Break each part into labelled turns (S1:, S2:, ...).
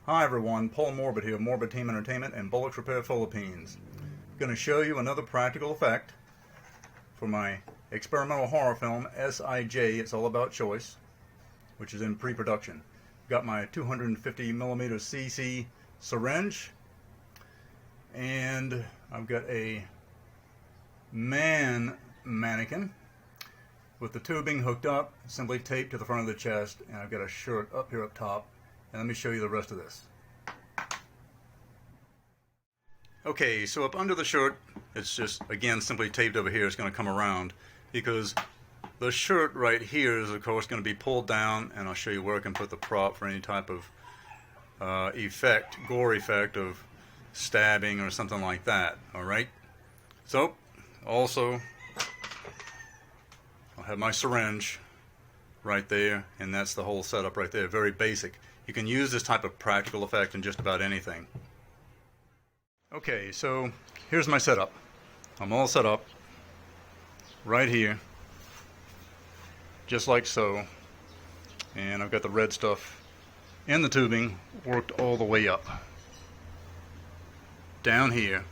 S1: Hi everyone, Paul Morbid here, Morbid Team Entertainment and Bolex Repair Philippines. Going to show you another practical effect for my experimental horror film SIJ, It's All About Choice, which is in pre-production. Got my 250mm cc syringe, and I've got a mannequin with the tubing hooked up, simply taped to the front of the chest, and I've got a shirt up here up top. And let me show you the rest of this. Okay, so up under the shirt, it's just, again, simply taped over here. It's going to come around because the shirt right here is, of course, going to be pulled down, and I'll show you where I can put the prop for any type of effect, gore effect of stabbing or something like that. Alright? So, also, I'll have my syringe right there, and that's the whole setup right there. Very basic. You can use this type of practical effect in just about anything. Okay, so here's my setup. I'm all set up right here, just like so, and I've got the red stuff in the tubing worked all the way up, down here,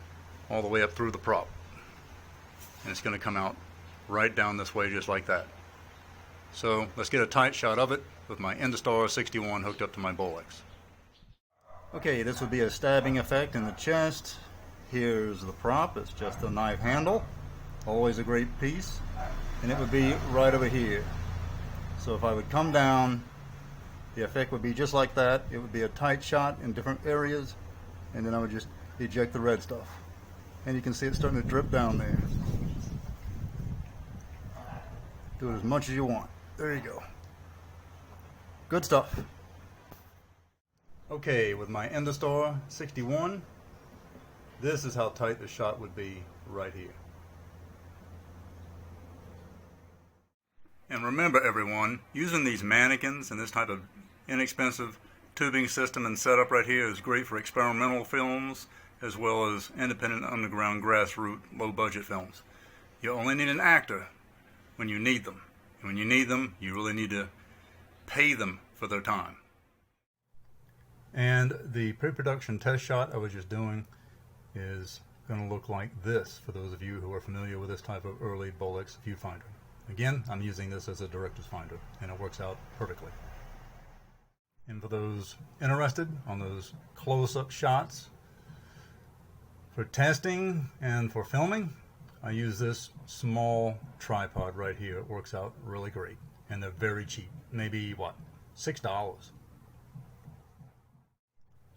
S1: all the way up through the prop, and it's going to come out right down this way just like that. So let's get a tight shot of it with my Endostar 61 hooked up to my Bolex. Okay, this would be a stabbing effect in the chest. Here's the prop. It's just a knife handle. Always a great piece. And it would be right over here. So if I would come down, the effect would be just like that. It would be a tight shot in different areas, and then I would just eject the red stuff. And you can see it starting to drip down there. Do it as much as you want. There you go. Good stuff. Okay, with my Endostar 61, this is how tight the shot would be right here. And remember everyone, using these mannequins and this type of inexpensive tubing system and setup right here is great for experimental films as well as independent underground grassroots low budget films. You only need an actor when you need them. And when you need them, you really need to pay them for their time. And the pre-production test shot I was just doing is going to look like this for those of you who are familiar with this type of early Bolex viewfinder. Again, I'm using this as a director's finder, and it works out perfectly. And for those interested on those close-up shots for testing and for filming, I use this small tripod right here. It works out really great, and they're very cheap. Maybe what, $6.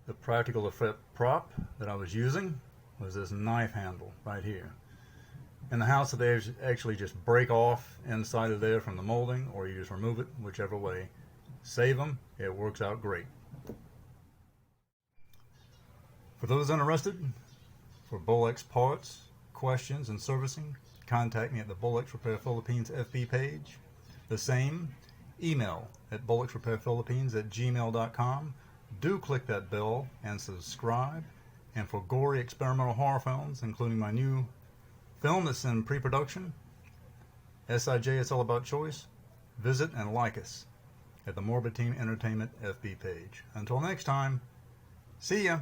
S1: The practical effect prop that I was using was this knife handle right here. In the house, they actually just break off inside of there from the molding, or you just remove it, whichever way. Save them. It works out great. For those interested, for Bolex parts, questions, and servicing, contact me at the Bolex Repair Philippines FB page. The same, email at bolexrepairphilippines@gmail.com. Do click that bell and subscribe. And for gory experimental horror films, including my new film that's in pre-production, SIJ, It's All About Choice, visit and like us at the Morbid Team Entertainment FB page. Until next time, see ya!